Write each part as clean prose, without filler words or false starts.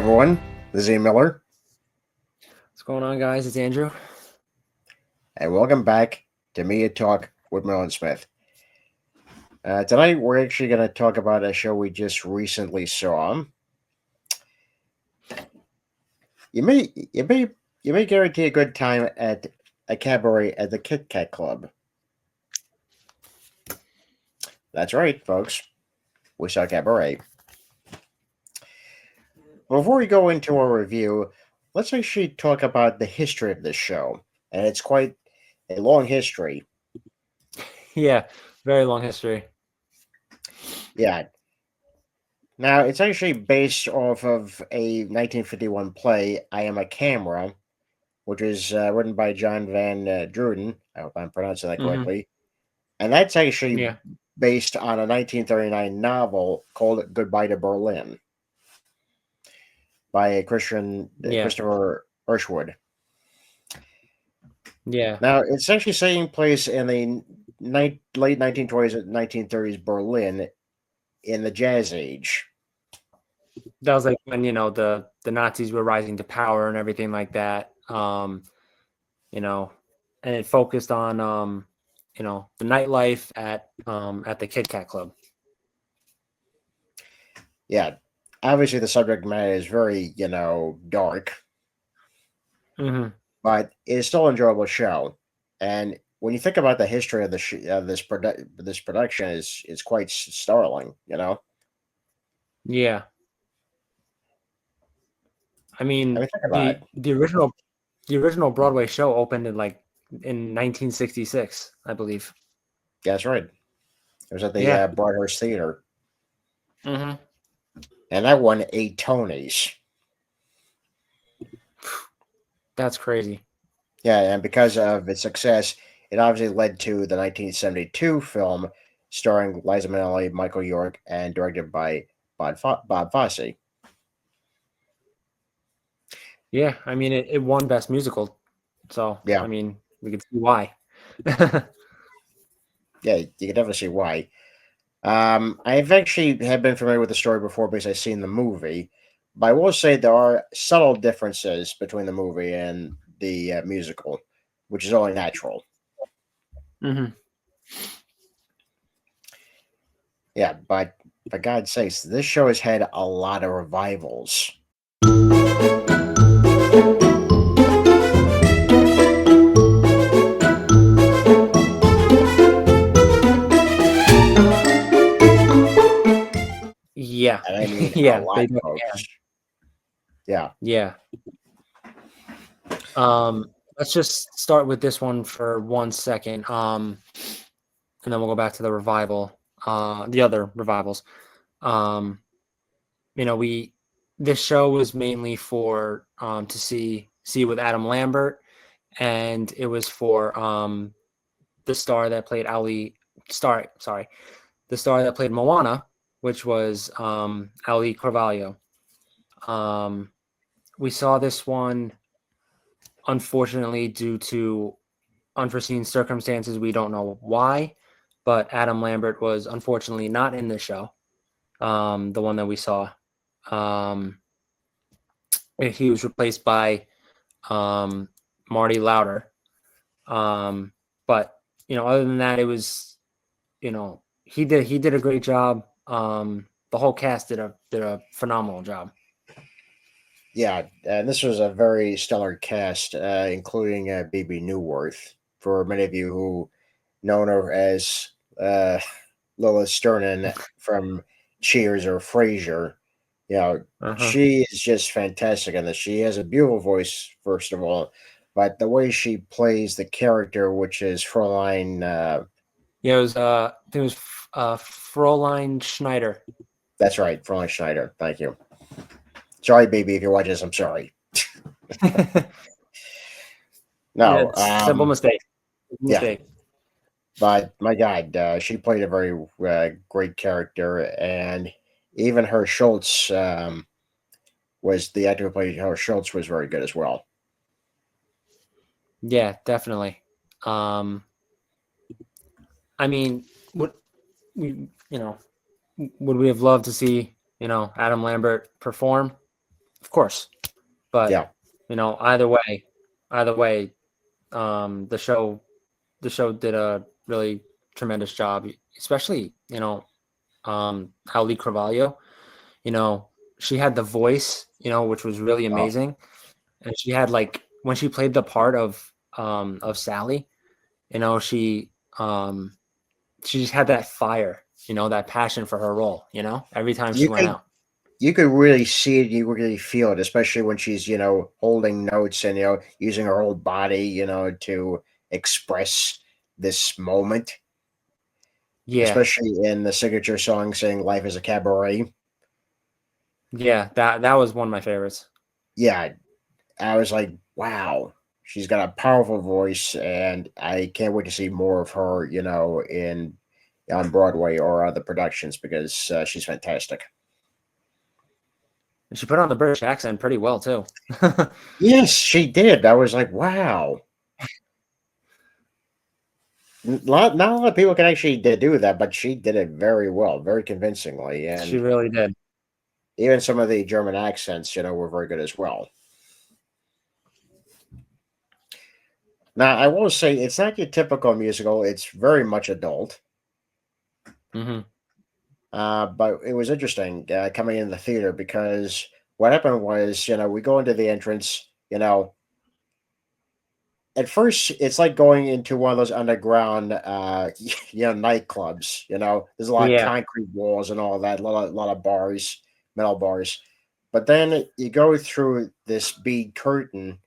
everyone. This is Ian Miller, What's going on, guys? It's Andrew. and welcome back to Media Talk with Merlin Smith. Tonight, we're actually going to talk about a show we just recently saw. You may guarantee a good time at a cabaret at the Kit Kat Club. That's right, folks. We saw Cabaret. Before we go into our review, let's actually talk about the history of this show, and it's quite a long history. Yeah, very long history. Yeah. Now, it's actually based off of a 1951 play, I Am a Camera, which was written by John Van Druden. I hope I'm pronouncing that Mm-hmm. correctly. And that's actually Yeah. based on a 1939 novel called Goodbye to Berlin by Christopher Irshwood. Yeah. Now, it's actually taking place in the late 1920s and 1930s Berlin in the Jazz Age. That was like when, the Nazis were rising to power and everything like that. And it focused on the nightlife at the Kit Kat Club. Yeah. Obviously, the subject matter is very, dark, Mm-hmm. but it's still an enjoyable show. And when you think about the history of this production, is quite startling. Yeah. I mean, Think about the it. the original Broadway show opened in 1966, I believe. Yeah, that's right. It was at the Yeah. Broadhurst Theater, Mm-hmm. and that won 8 Tonys. That's crazy. Yeah, and because of its success, it obviously led to the 1972 film starring Liza Minnelli, Michael York, and directed by Bob Fosse. Yeah, I mean, it won Best Musical, so Yeah. I mean, we can see why. Yeah, you can definitely see why. I've actually had been familiar with the story before because I've seen the movie, but I will say there are subtle differences between the movie and the musical, which is only natural. Mm-hmm. Yeah, but for God's sakes, this show has had a lot of revivals. Yeah, And I mean a yeah, lot, they do. folks. Yeah. Yeah. Let's just start with this one for 1 second. And then we'll go back to the revival, the other revivals. Um, this show was mainly for to see with Adam Lambert, and it was for the star that played the star that played Moana, which was Ali Carvalho. We saw this one, unfortunately, due to unforeseen circumstances. We don't know why, but Adam Lambert was unfortunately not in the show, the one that we saw. He was replaced by Marty Lauder. But other than that, it was he did a great job. The whole cast did a phenomenal job. Yeah, and this was a very stellar cast, including BB Newworth. For many of you who know her as Lola Sternen from Cheers or Frasier, she is just fantastic in this. She has a beautiful voice, first of all, but the way she plays the character, which is Fräulein. Yeah, it was I think it was Fräulein Schneider. That's right, Fräulein Schneider. Thank you. Sorry, baby, if you're watching this, I'm sorry. No, simple mistake. Yeah, but my God, she played a very great character, and even her Schultz was the actor who played her Schultz was very good as well. Yeah, definitely. I mean, would we have loved to see Adam Lambert perform? of course. But Yeah. either way, the show did a really tremendous job, especially how Lee Carvalho, you know, she had the voice, which was really Oh, amazing, and she had like when she played the part of Sally, she just had that fire, that passion for her role, every time she you went could out. you could really see it. You really feel it, especially when she's holding notes and using her whole body to express this moment, Yeah, especially in the signature song saying "Life is a Cabaret." yeah, that was one of my favorites. Yeah, I was like, wow, she's got a powerful voice, and I can't wait to see more of her, in on Broadway or other productions because she's fantastic. And she put on the British accent pretty well too. Yes, she did. I was like, wow. Not a lot of people can actually do that, but she did it very well, very convincingly, She and really did. even some of the German accents, were very good as well. Now, I will say it's not your typical musical; it's very much adult. Hmm. But it was interesting coming in the theater because what happened was, we go into the entrance. At first, it's like going into one of those underground, nightclubs. There's a lot of Yeah, concrete walls and all that, lot of bars, metal bars. But then you go through this bead curtain,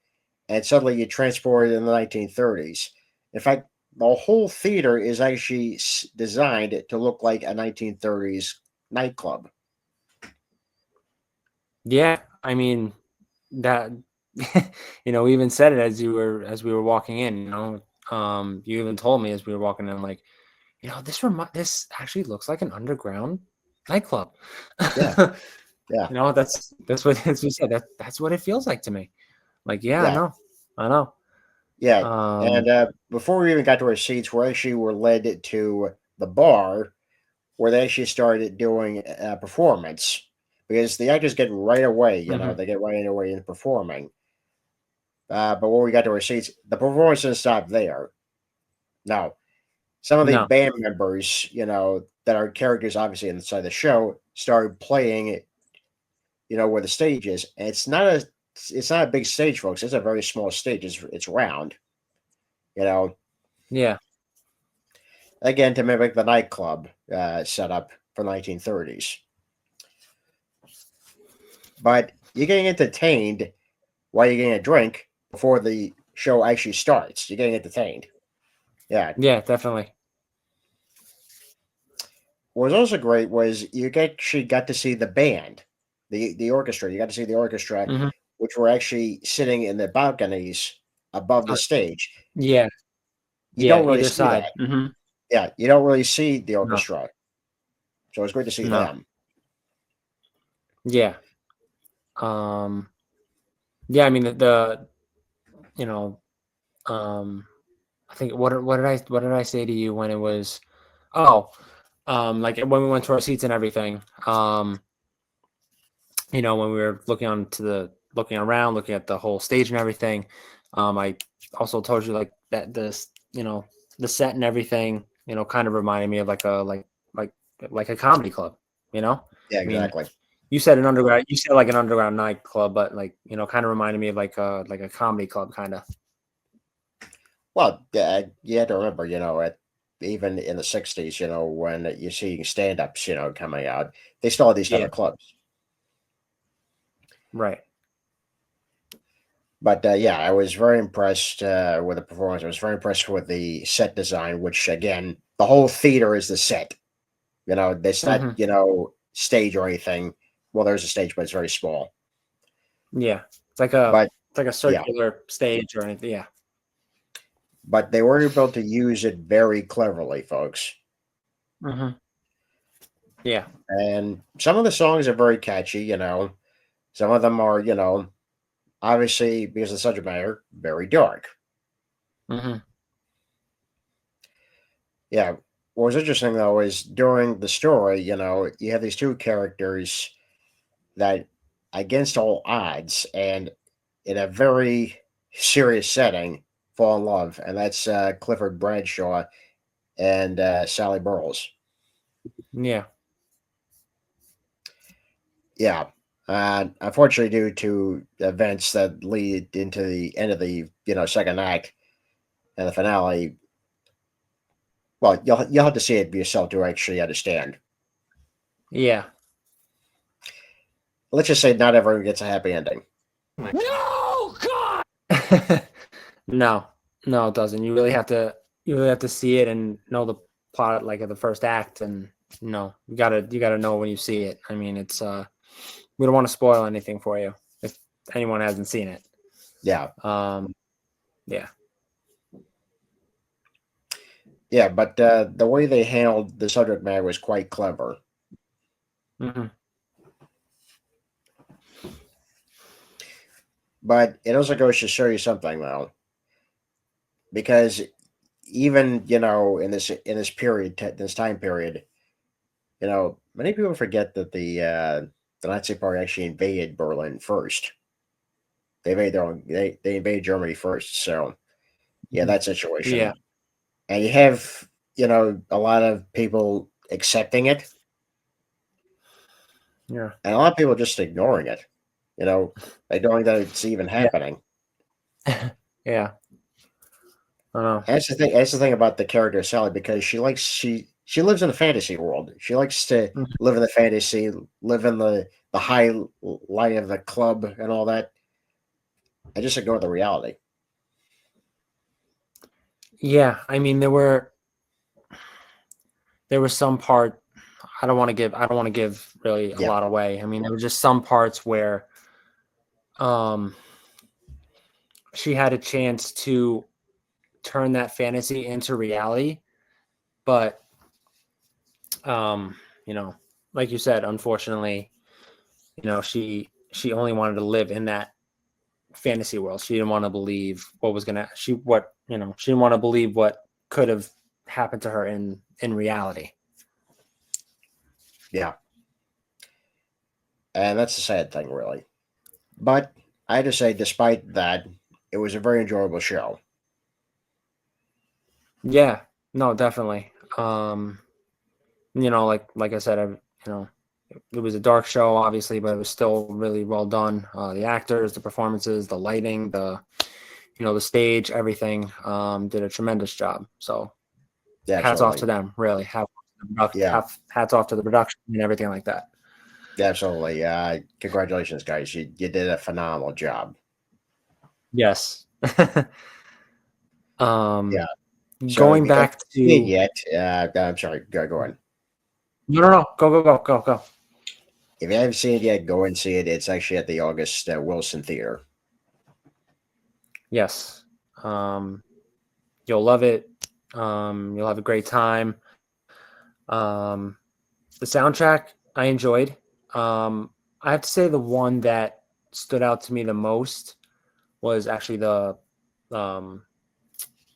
and suddenly you're transported in the 1930s. In fact, the whole theater is actually designed to look like a 1930s nightclub. yeah. I mean that. We even said it as we were walking in. You even told me as we were walking in, like, this actually looks like an underground nightclub. Yeah, yeah, That's what as we said. That's what it feels like to me. Like, yeah, yeah, I know. yeah. Um, And before we even got to our seats, we were led to the bar where they actually started doing a performance because the actors get right away. mhm. They get right away in performing. But when we got to our seats, the performance didn't stop there. No, some of the No, band members, that are characters obviously inside the show, started playing, where the stage is. And it's not a big stage, folks. It's a very small stage. It's round, you know, yeah, again to mimic the nightclub setup for 1930s. But you're getting entertained while you're getting a drink before the show actually starts. You're getting entertained. Yeah. yeah, definitely. What was also great was actually got to see the band, the orchestra. You got to see the orchestra, Hmm. which were actually sitting in the balconies above the stage. Yeah, You yeah, don't really either see side. that. Hmm. Yeah, you don't really see the No, orchestra, so it's great to see no, them. yeah, um, yeah. I mean, you know, um, I think what did I say to you when it was? Oh, like when we went to our seats and everything. When we were looking around, looking at the whole stage and everything. I also told you like that the set and everything, kind of reminded me of like like a comedy club. Yeah, I mean, exactly. you said like an underground nightclub, but like kind of reminded me of like a comedy club kind of. Well, you have to remember, even in the '60s, when you're seeing stand-ups, coming out, they still had these type Yeah. of clubs. Right. But yeah, I was very impressed with the performance. I was very impressed with the set design, which again, the whole theater is the set. It's not Hmm. stage or anything. Well, there's a stage, but it's very small. Yeah. It's like a Yeah, circular stage or anything. Yeah. but they were able to use it very cleverly, folks. Hmm. Yeah. And some of the songs are very catchy. Some of them are, obviously because of the subject matter, very dark. Hmm. Yeah. What was interesting though is during the story, you have these two characters that against all odds and in a very serious setting, fall in love, and that's Clifford Bradshaw and Sally Burles. Yeah. Yeah. Unfortunately, due to events that lead into the end of the second act and the finale, well, you'll have to see it for yourself to actually understand. Yeah. Let's just say not everyone gets a happy ending. No, God. No, no, it doesn't. You really have to see it and know the plot like of the first act, and you gotta know when you see it. I mean, it's we don't want to spoil anything for you if anyone hasn't seen it. Yeah, Yeah. yeah, but the way they handled the subject matter was quite clever. Hmm. But it also goes to show you something, though, because even in this period, this time period, many people forget that the Nazi Party actually invaded Berlin first. They invaded they invaded Germany first. So yeah, that Yeah. situation, and you have a lot of people accepting it, Yeah. and a lot of people just ignoring it. Ignoring that it's even Yeah. happening. Yeah. I know. And that's the thing. That's the thing about the character Sally, because she lives in a fantasy world. She likes to Mhm. live in the fantasy, live in the high light of the club and all that, and just ignore the reality. Yeah. I mean, there was some part. I don't want to give really a Yeah, lot away. I mean, there were just some parts where um she had a chance to turn that fantasy into reality, but um you know like you said, unfortunately, she only wanted to live in that fantasy world. She didn't want to believe what was gonna she what she didn't want to believe what could have happened to her in reality. yeah, and that's the sad thing, really. But I had to say, despite that, it was a very enjoyable show. Yeah, no, definitely. Like I said, it was a dark show, obviously, but it was still really well done. The actors, the performances, the lighting, the stage, everything, did a tremendous job. So Yeah, hats off to absolutely. them, really. Yeah, Hats off to the production and everything like that. yeah, absolutely. Congratulations, guys. You did a phenomenal job. Yes. Yeah. um, So if Going you haven't back seen it to yet, I'm sorry. Go on. no, go. If you haven't seen it yet, go and see it. It's actually at the August Wilson Theater. Yes. You'll love it. You'll have a great time. Um, the soundtrack I enjoyed. I have to say the one that stood out to me the most was actually um,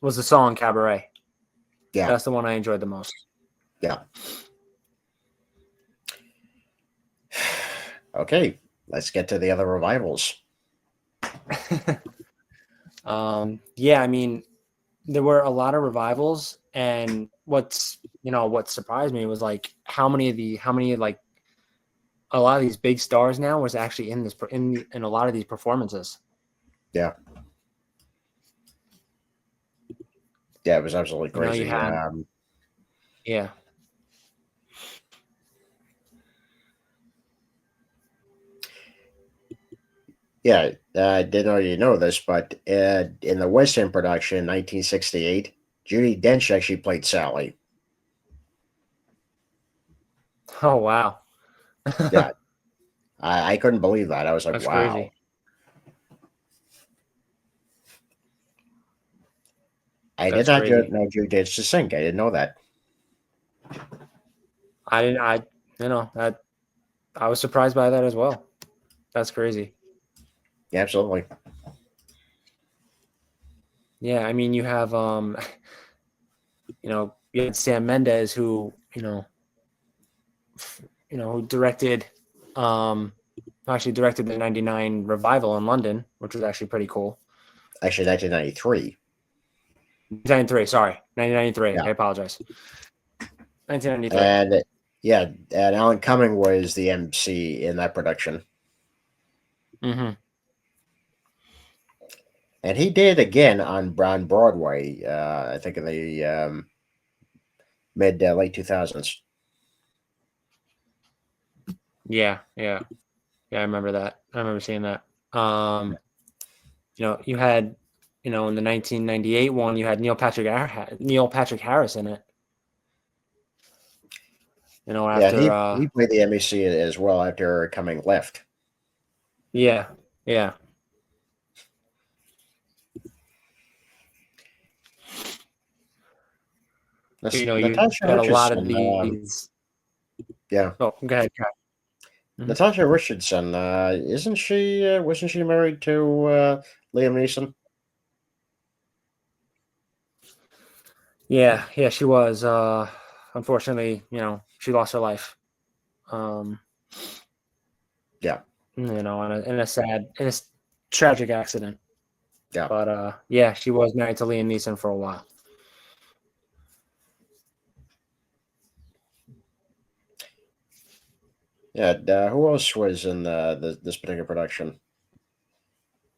the song Cabaret. Yeah, That's the one I enjoyed the most. yeah. Okay, let's get to the other revivals. Yeah, I mean, there were a lot of revivals, and what surprised me was like how many like a lot of these big stars now was actually in a lot of these performances. Yeah, yeah. It was absolutely You crazy. had yeah. Yeah, I didn't know you know this, but in the West End production, 1968, Judy Dench actually played Sally. Oh wow. Yeah, I couldn't believe that. I was like, That's wow. crazy. I did That's not crazy. know Judy Dench to sing. I didn't know that. I didn't. That I was surprised by that as well. That's crazy. Yeah, absolutely. Yeah, I mean, you have you had Sam Mendes who who directed um actually directed the '99 revival in London, which was actually pretty cool. Actually, 1993. 1993, sorry, 1993. Yeah, I apologize. 1993. and yeah, and Alan Cumming was the MC in that production, Mm-hmm. and he did again on Broadway. I think in the mid late 2000s. Yeah, yeah, yeah. I remember that. I remember seeing that. You had, in the 1998 one, you had Neil Patrick Harris in it. Yeah, After he played the MEC as well after Cumming left. yeah, yeah. You Natasha had a lot of Richardson. these. Yeah, Oh, go ahead. Mhm. Natasha Richardson. Isn't she? Wasn't she married to Liam Neeson? Yeah, yeah, she was. Unfortunately, she lost her life. Um, Yeah, in a tragic accident. yeah, But yeah, she was married to Liam Neeson for a while. yeah. Who else was in this particular production?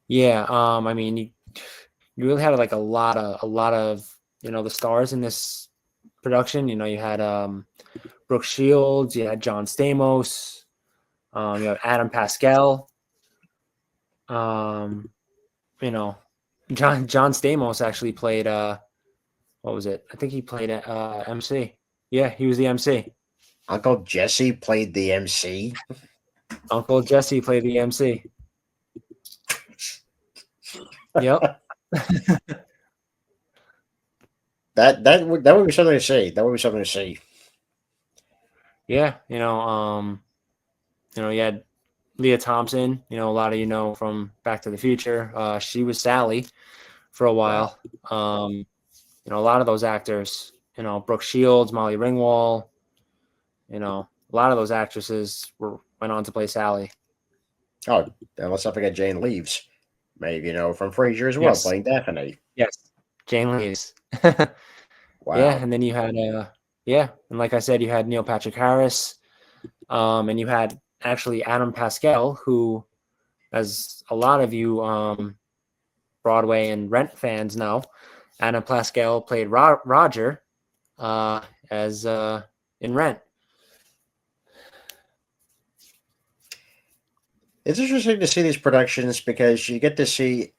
Yeah, I mean, you really had like a lot of the stars in this production. You had Brooke Shields, you had John Stamos, you had Adam Pascal. Um, you know, John Stamos actually played what was it? I think he played MC. Yeah, he was the MC. Uncle Jesse played the MC. Uncle Jesse played the MC. Yep. That would be something to see. That would be something to see. Yeah, you had Leah Thompson, a lot of from Back to the Future. She was Sally for a Wow. while. A lot of those actors, Brooke Shields, Molly Ringwald, a lot of those actresses went on to play Sally. Oh, and let's not forget Jane Leeves. Maybe from Frasier as well, Yes, playing Daphne. yes, Jane Lees. Yeah, Wow. and then you had yeah, and like I said, you had Neil Patrick Harris, and you had actually Adam Pascal, who, as a lot of you Broadway and Rent fans know, Adam Pascal played Roger as in Rent. It's interesting to see these productions because you get to see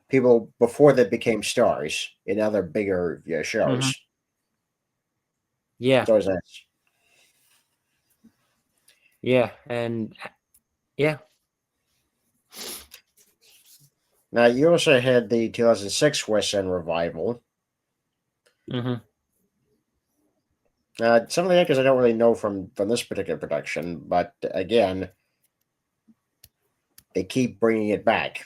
people before they became stars in other bigger Mm-hmm. shows. Yeah, It's always nice. yeah, and yeah, Now, you also had the 2006 West End revival. mm-hmm. Some of the actors I don't really know from this particular production, but again, they keep bringing it back.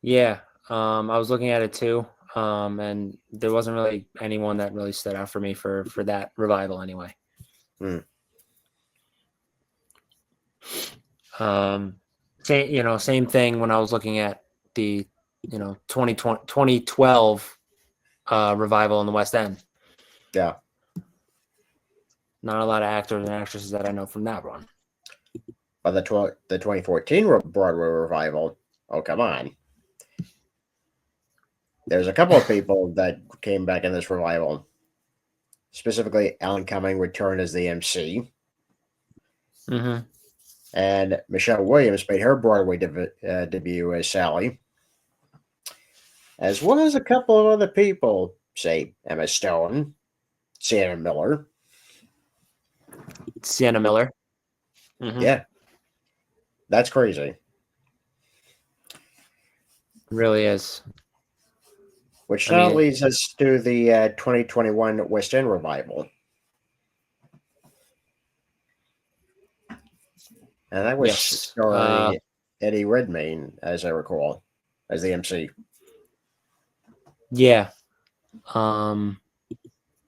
Yeah. I was looking at it too, and there wasn't really anyone that really stood out for me for that revival anyway. Hmm. Same thing when I was looking at the 2012 revival in the West End. Yeah. Not a lot of actors and actresses that I know from that run. But the 2014 Broadway revival, oh, come on. There's a couple of people that came back in this revival. Specifically, Alan Cumming returned as the MC, Mm-hmm. and Michelle Williams made her Broadway debut as Sally, as well as a couple of other people, say Emma Stone, Sienna Miller. Sienna Miller. Mm-hmm. Yeah, that's crazy. Really is. Which I now mean, leads us to the 2021 West End revival. And that was yes. starring Eddie Redmayne, as I recall, as the MC. Yeah. Um,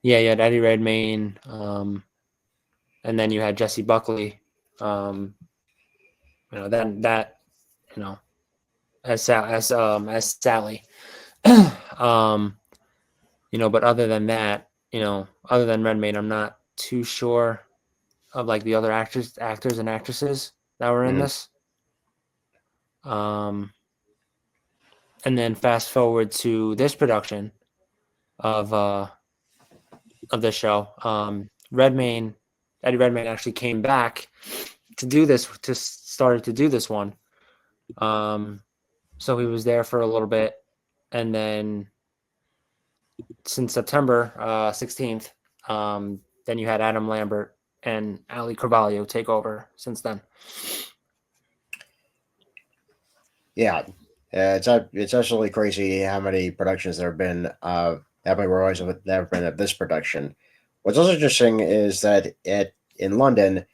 yeah, you had Eddie Redmayne, and then you had Jesse Buckley, that you know as Sally. um, but other than that, other than Redmayne, I'm not too sure of like the other actors and actresses that were in Mhm. this. Um, and then fast forward to this production of the show. Eddie Redmayne actually came back to do this to started to do this one. So he was there for a little bit, and then since September 16th, then you had Adam Lambert and Ali Carvalho take over since then. Yeah, it's absolutely crazy how many productions there have been. How many roles there have been of this production. What's also interesting is that in London,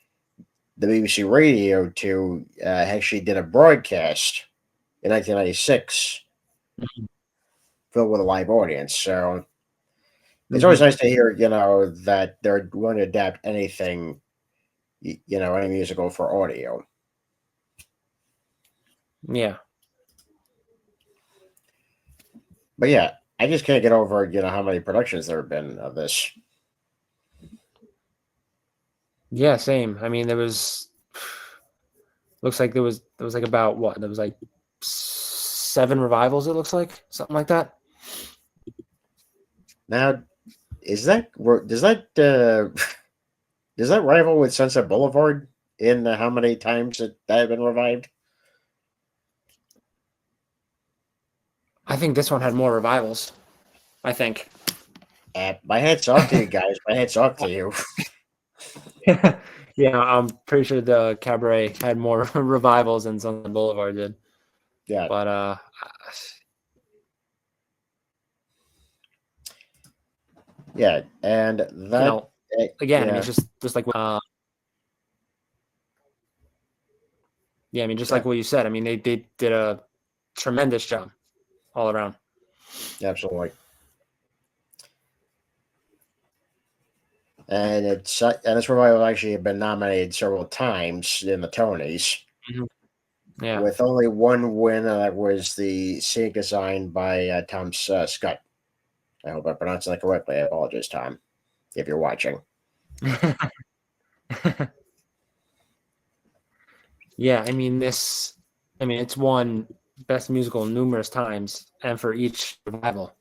the BBC Radio 2 actually did a broadcast in 1996 filled with a live audience. So it's always Mm-hmm. nice to hear, that they're going to adapt anything, any musical for audio. Yeah. But yeah, I just can't get over, how many productions there have been of this. Yeah, same. I mean, there was looks like there was like about what? There was like 7 revivals, it looks like. Something like that. Now, is that does that does that rival with Sunset Boulevard in how many times that have been revived? I think this one had more revivals. I think. My hats off to you guys. My hats off to you. Yeah, I'm pretty sure the Cabaret had more revivals than Sunset Boulevard did. Yeah, But yeah, and that again, I mean, yeah, just like yeah, I mean, just yeah, like what you said. I mean, they did a tremendous job all around. absolutely. And it's revival actually have been nominated several times in the Tonys, Mhm. Yeah. with only one win. That was the scenic design by Tom Scott. I hope I pronounced that correctly. I apologize, Tom, if you're watching. Yeah, I mean it's won best musical numerous times, and for each revival,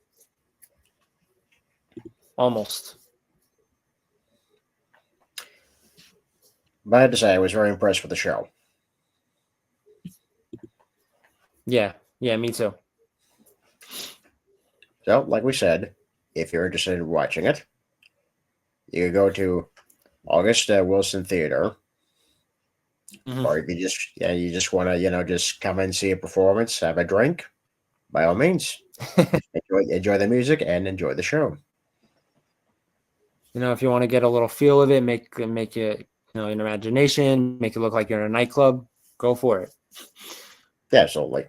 almost. But I have to say, I was very impressed with the show. Yeah, yeah, me too. So, like we said, if you're interested in watching it, you can go to August Wilson Theater, Hmm. or if you just want to, just come and see a performance, have a drink. By all means, enjoy the music and enjoy the show. If you want to get a little feel of it, make it, an imagination, make it look like you're in a nightclub, go for it. Yeah, absolutely.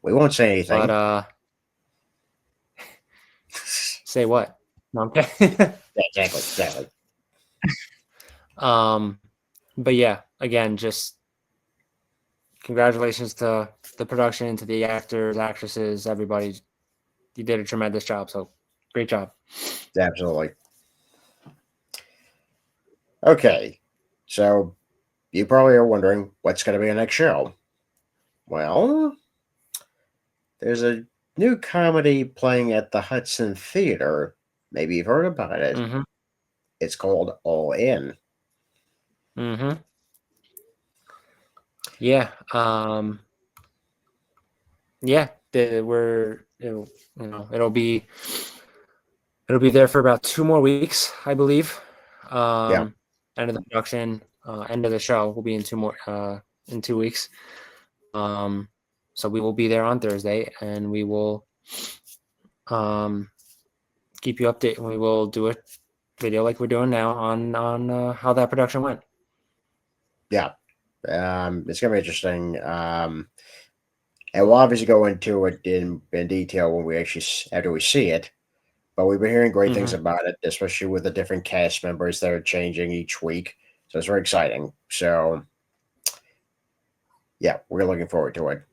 We won't say But anything. say what? No, I'm kidding. Yeah, exactly. um, but yeah, again, just congratulations to the production, to the actors, actresses, everybody. You did a tremendous job. So great job. Absolutely. Okay, so you probably are wondering what's going to be the next show. Well, there's a new comedy playing at the Hudson Theater. Maybe you've heard about it. Mm-hmm. It's called All In. Mm-hmm. Yeah. Yeah. It'll be there for about 2 more weeks, I believe. Yeah, End of the production, end of the show will be in 2 weeks. So we will be there on Thursday, and we will keep you updated. We will do a video like we're doing now on how that production went. yeah. It's gonna be interesting. And we'll obviously go into it in detail when we actually after we see it. But we've been hearing great things Mm-hmm. about it, especially with the different cast members that are changing each week. So it's very exciting. So yeah, we're looking forward to it.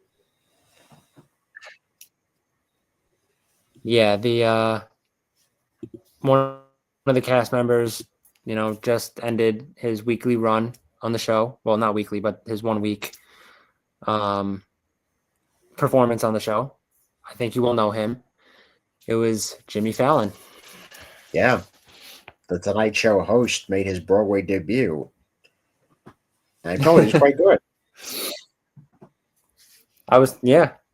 Yeah, the one of the cast members, just ended his weekly run on the show. Well, not weekly, but his 1 week um, performance on the show. I think you will know him. It was Jimmy Fallon. Yeah, the Tonight Show host made his Broadway debut. And I thought he was quite good.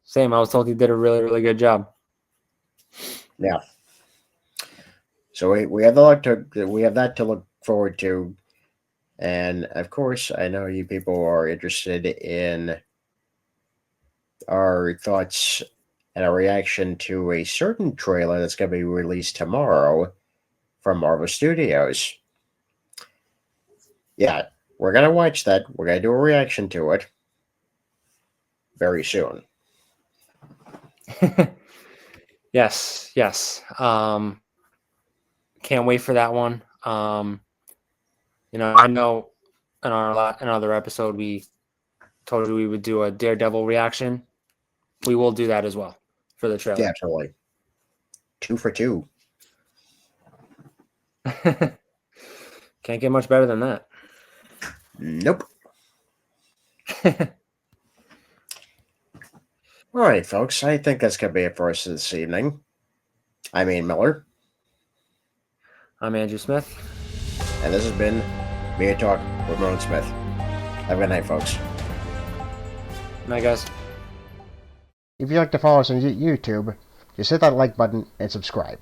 Same. I was told he did a really, really good job. Yeah. So we have that to look forward to, and of course, I know you people are interested in our thoughts and our reaction to a certain trailer that's going to be released tomorrow from Marvel Studios. Yeah, we're going to watch that. We're going to do a reaction to it very soon. Yes, yes. Can't wait for that one. I know in another episode we told you we would do a Daredevil reaction. We will do that as well for the trailer. Yeah, totally. 2 for 2. Can't get much better than that. Nope. All right, folks. I think that's going to be it for us this evening. I'm Ian Miller. I'm Andrew Smith. And this has been Media Talk with Ron Smith. Have a good night, folks. Night, guys. If you'd like to follow us on YouTube, just hit that like button and subscribe.